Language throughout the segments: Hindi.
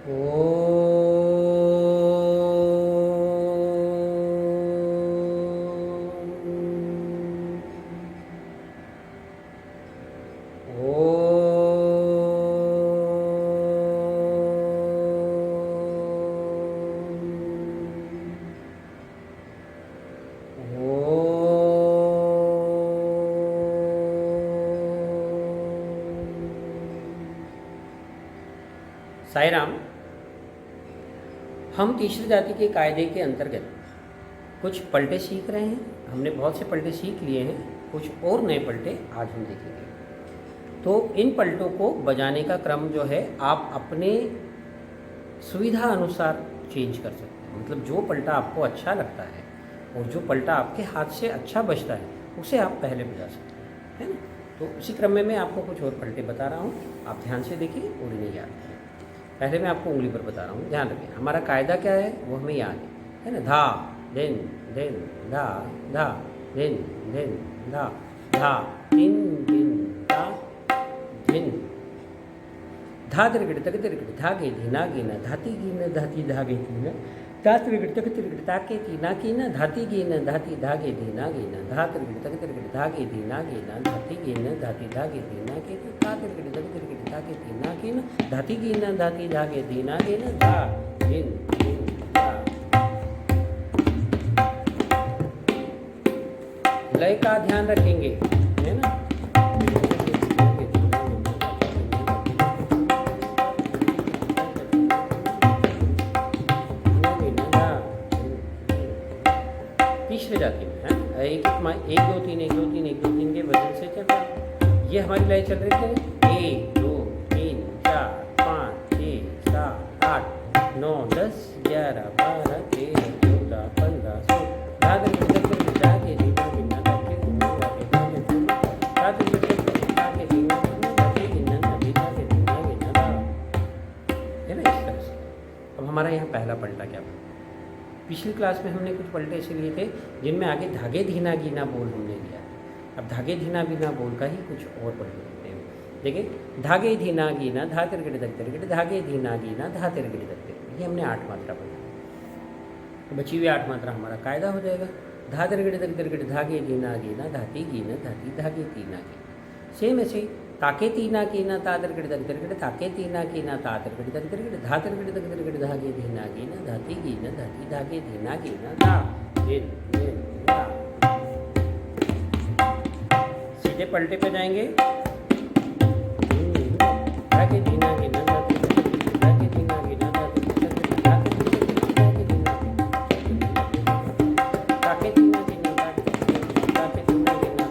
ओ साई राम। हम तीसरी जाति के कायदे के अंतर्गत कुछ पलटे सीख रहे हैं। हमने बहुत से पलटे सीख लिए हैं, कुछ और नए पलटे आज हम देखेंगे। तो इन पलटों को बजाने का क्रम जो है आप अपने सुविधा अनुसार चेंज कर सकते हैं। मतलब जो पलटा आपको अच्छा लगता है और जो पलटा आपके हाथ से अच्छा बजता है उसे आप पहले बजा सकते हैं, है ना। तो उसी क्रम में मैं आपको कुछ और पलटे बता रहा हूँ, आप ध्यान से देखिए और इन्हें याद करें। पहले मैं आपको उंगली पर बता रहा हूँ, ध्यान रखें। हमारा कायदा क्या है वो हमें याद है ना। धा दिन दिन धा धा दिन दिन धा धा दिन दिन धा दिन धा तिरगड़ तक तिरगड़ धागे धीना गीना धाती गीना धाती धागे धीना धा तिरगड़ तक तिरगड़ ताके तीना कीना धाती गीना धाती धागे धीना गीना धा तिरगड़ तक तिरगड़ धागे धीना गीना धाती गीना धाती धागे धीना कीना धा तिरगड़ तक तिरगड़ धागे धीना कीना धाती गीना धाती धागे धीना कीना धा दिन दिन धा। लय का ध्यान रखेंगे, है ना। तीसरे जाति में है एक दो तीन एक दो तीन एक दो तीन के वजन से चल रहा है। ये हमारी लय चल रही है 1 2 3 4 5 6 7 8 9 10 11 12 13 14 15 अब हमारा यहाँ पहला पलटा क्या था। पिछली क्लास में हमने कुछ पलटे ऐसे लिए थे जिनमें आगे धागे धीना गीना बोल हमने लिया। अब धागे धीना गीना बोल का ही कुछ और पलटे लेते हैं। देखिए, धागे धीना गीना धा तिरगड़ तक तिरगड़ धागे धीना गीना धा तिरगड़ तक तिरगड़, ये हमने 8 मात्रा बनाई। तो बची हुई 8 मात्रा हमारा कायदा हो जाएगा। धा तिरगड़ तक तिरगड़ धागे धीना गीना धाती गीना धाती धागे तीना गीना। सेम ऐसे ताके तीना कीना ता तिरगड़ तक तिरगड़ ताके तीना कीना ता तिरगड़ तक तिरगड़ धा तिरगड़ तक तिरगड़ धागे धीना गीना धाती गीना धाती धागे धीना गीना धा दिन दिन धा। सीधे पलटे पे जाएंगे। धागे धीना गीना धाती धागे धीना गीना धाती धागे धीना ताके तीना गीना ताके तीना गीना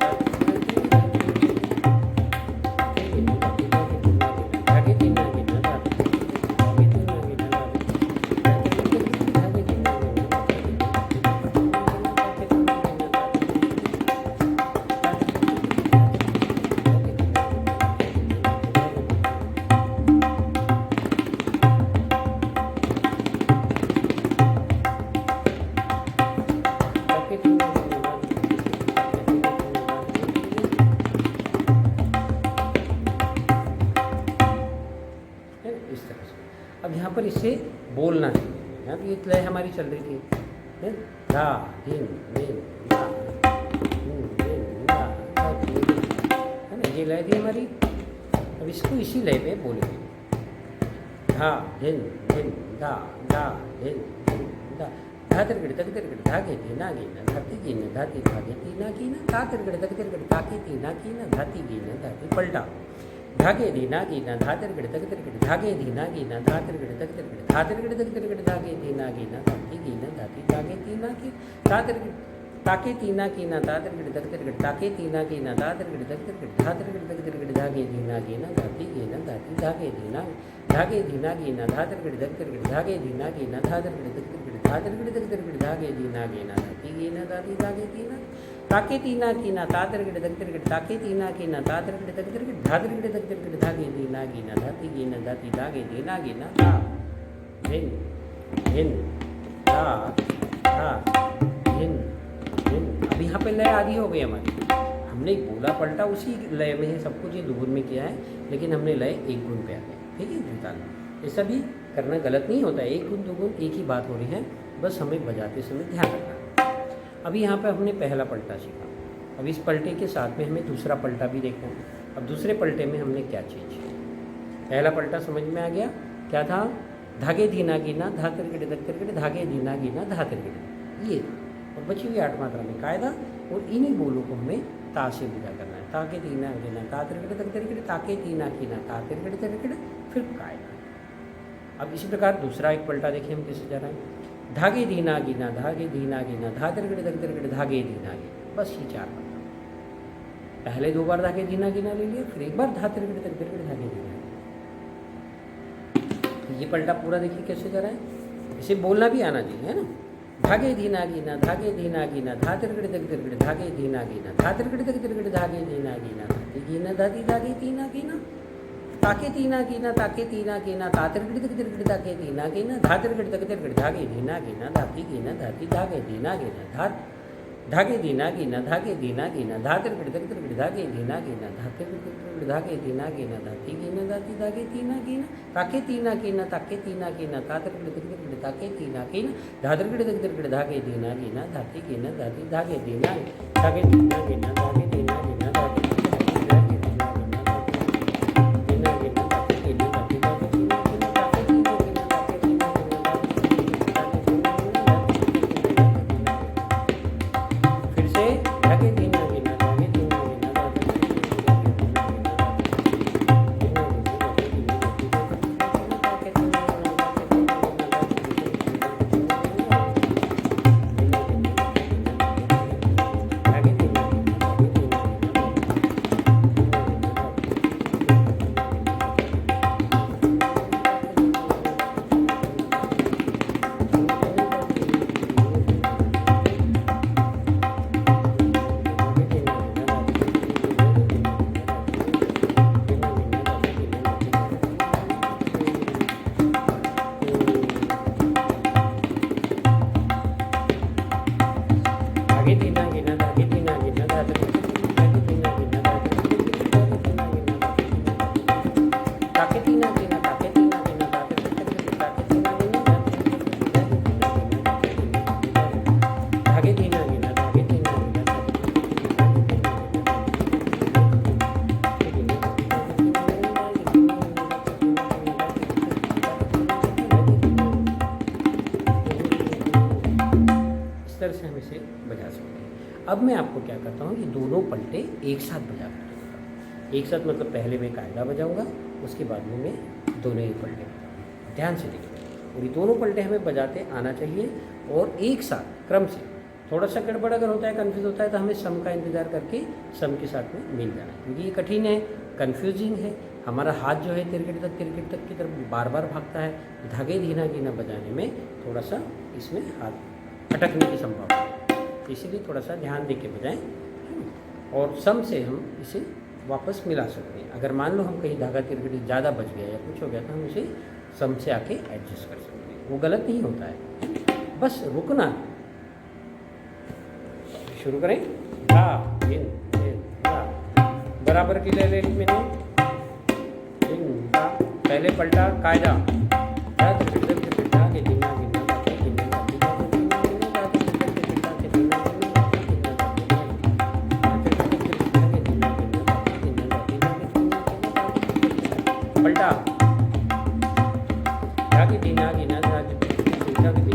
इस तरह से। अब यहाँ पर इसे बोलना चाहिए। यहाँ भी लय हमारी चल रही थी, है धा दिन दिन धा दिन दिन धा है ना, ये लय थी हमारी। अब इसको इसी लय पे बोलेंगे। धा दिन दिन धा धा दिन दिन धा धा तिरगड़ तक तिरगड़ धागे धीना गीना धाती गीना धाती धागे तीना कीना ता तिरगड़ तक तिरगड़ ताके तीना कीना धाती गीना धाती पलटा। धागे धीना गीना धा तिरगड़ तक तिरगड़ धागे धीना गीना धा तिरगड़ तक तिरगड़ धा तिरगड़ तक तिरगड़ धागे धीना गीना धाती गीना धाती धागे तीना की ता तिरगड़ ताके तीना कीना ता तिरगड़ तक तिरगड़ ताके तीना कीना ता तिरगड़ तक तिरगड़ धा तिरगड़ तक तिरगड़ धागे धीना गीना धाती गीना धाती धागे धीना धागे धीना गीना धा तिरगड़ तक तिरगड़ धागे धीना गीना धा तिरगड़ तक तिरगड़ धा तिरगड़ तक तिरगड़ धागे धीना गीना धाती गीना धाती धागे तीना ताके तीना कीना ता तिरगड़ तक तिरगड़ ताके तीना कीना ता तिरगड़ तक तिरगड़ धा तिरगड़ तक तिरगड़ धागे धीना गीना धाती गीना धाती धागे धीना गीना धा दिन दिन धा धा दिन दिन। अब यहाँ पे लय आदि हो गई हमारी। हमने बोला पलटा उसी लय में है, सब कुछ ये 2 गुण में किया है, लेकिन हमने लय 1 गुण पे आ गया। ठीक है, ऐसा भी करना गलत नहीं होता है, एक गुण दो गुण एक ही बात हो रही है, बस हमें बजाते समय ध्यान रखना है। अभी यहाँ पे हमने पहला पलटा सीखा, अब इस पलटे के साथ में हमें दूसरा पलटा भी देखना है। अब दूसरे पलटे में हमने क्या चीज़, पहला पलटा समझ में आ गया, क्या था, धागे धीना गिना धा तिरगड़े दग तिरगड़े, धागे धीना गिना धा तिरगड़े, ये और बची हुई 8 मात्रा में कायदा, और इन्हीं बोलों को हमें ता से विदा करना है। ताके तीना गिना ता तिरगड़े दग तिरगड़े, ताके तीना गिना ता तिरगड़े तिरगड़े, फिर कायदा। अब इसी प्रकार दूसरा एक पलटा देखिए हम कैसे जा रहे हैं, धागे धीना गिना धागे धीना गिना धा तिरगड़े दग तिरगड़े, धागे धीना गिना, बस ये 4 पलटा। पहले 2 बार धागे धीना गिना ले लिया, फिर एक बार धा तिरगड़े दग तिरगड़े, धागे धीना। ये पलटा पूरा देखिए कैसे जा रहा है, इसे बोलना भी आना चाहिए, है ना। धागे धीना गिना धागे धीना गिना धा तिरगड़े दग तिरगड़े, धागे धीना गिना धा तिरगड़े दग तिरगड़े, धागे धीना गिना धागे गिना धाती धागे तीना गिना, ताके तीना गिना ताके तीना गिना ता तिरगड़े दग तिरगड़े, ताके तीना गिना धा तिरगड़े दग तिरगड़े, धागे धीना गिना धाती गिना धाती, धागे धीना गिना धागे धीना गिना धागे धीना गिना धा तिरगड़े दग तिरगड़े, धागे धीना गिना धा तिरगड़े दग तिरगड़े, धागे धीना गिना धाती गिना धाती, धागे तीना गिना ताके तीना गिना ताके तीना गिना ता तिरगड़े दग तिरगड़े, ताके तीना गिना धा तिरगड़े दग तिरगड़े, धागे धीना गिना धाती गिना धाती, धागे धीना धागे धीना गिना धागे धीना गिना धागे से हम इसे बजा सकते हैं। अब मैं आपको क्या करता हूँ, ये दोनों पलटे एक साथ बजा कर दिखाता हूँ। एक साथ मतलब पहले मैं कायदा बजाऊंगा, उसके बाद में मैं दोनों ही पलटे बजाऊँगा। ध्यान से देखिए, और ये दोनों पलटे हमें बजाते आना चाहिए और एक साथ क्रम से। थोड़ा सा गड़बड़ अगर होता है, कन्फ्यूज होता है, तो हमें सम का इंतज़ार करके सम के साथ में मिल जाना है, क्योंकि ये कठिन है, कन्फ्यूजिंग है। हमारा हाथ जो है तिरगिट तक की तरफ बार बार भागता है। धागे धीना गिना बजाने में थोड़ा सा इसमें हाथ अटकने की संभावना है, इसीलिए थोड़ा सा ध्यान दे के बजाएँ। और सम से हम इसे वापस मिला सकते हैं। अगर मान लो हम कहीं धागा तिरगिट ज़्यादा बच गया या कुछ हो गया, तो हम इसे सम से आके एडजस्ट कर सकते हैं। वो गलत नहीं होता है, बस रुकना। शुरू करें। धा इन धा, बराबर की ले ले मैंने इन धा। पहले पलटा कायदा, पलटा धागे धीना गिना धागे धीना गिना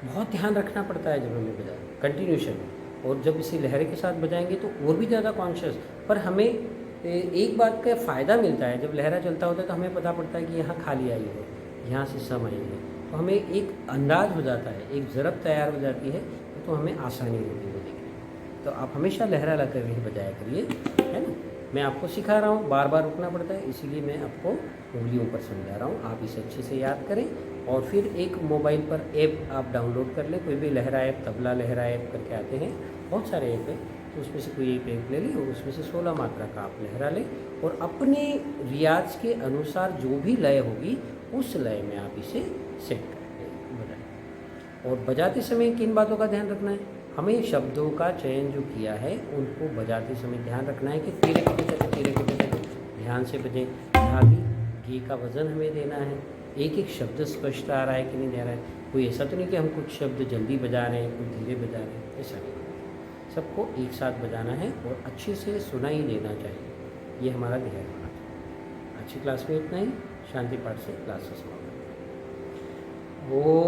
बहुत ध्यान रखना पड़ता है जब हमें बजाए कंटिन्यूशन में। और जब इसे लहरे के साथ बजाएंगे तो और भी ज़्यादा कॉन्शियस। पर हमें एक बात का फ़ायदा मिलता है, जब लहरा चलता होता है तो हमें पता पड़ता है कि यहाँ खाली आई है, यहाँ से सम आई है, तो हमें एक अंदाज़ हो जाता है, एक ज़रब तैयार हो जाती है, तो हमें आसानी होती है वो देखने। तो आप हमेशा लहरा ला कर ही बजाया करिए, है ना। मैं आपको सिखा रहा हूँ, बार बार रुकना पड़ता है, इसीलिए मैं आपको उंगलियों पर समझा रहा हूँ। आप इसे अच्छे से याद करें और फिर एक मोबाइल पर ऐप आप डाउनलोड कर लें, कोई भी लहरा ऐप, तबला लहरा ऐप करके आते हैं, बहुत सारे ऐप हैं, तो उसमें से कोई एक ऐप ले लें और उसमें से 16 मात्रा का आप लहरा लें और अपने रियाज के अनुसार जो भी लय होगी उस लय में आप इसे सेट करें, बजाएं। और बजाते समय किन बातों का ध्यान रखना है, हमें शब्दों का चयन जो किया है उनको बजाते समय ध्यान रखना है कि तीरे के तक ध्यान से बजें। धागी घी का वज़न हमें देना है, एक एक शब्द स्पष्ट आ रहा है कि नहीं दे रहा है। कोई ऐसा तो नहीं कि हम कुछ शब्द जल्दी बजा रहे हैं, कुछ धीरे बजा रहे हैं, ऐसा नहीं। सबको एक साथ बजाना है और अच्छे से सुनाई देना चाहिए, ये हमारा ध्यान होना चाहिए। अच्छी क्लास में इतना ही, शांति पाठ से क्लास से समाप्त। ओम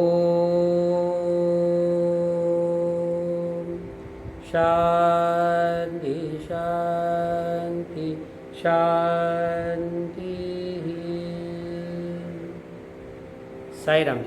शांति शांति शांति। साई राम।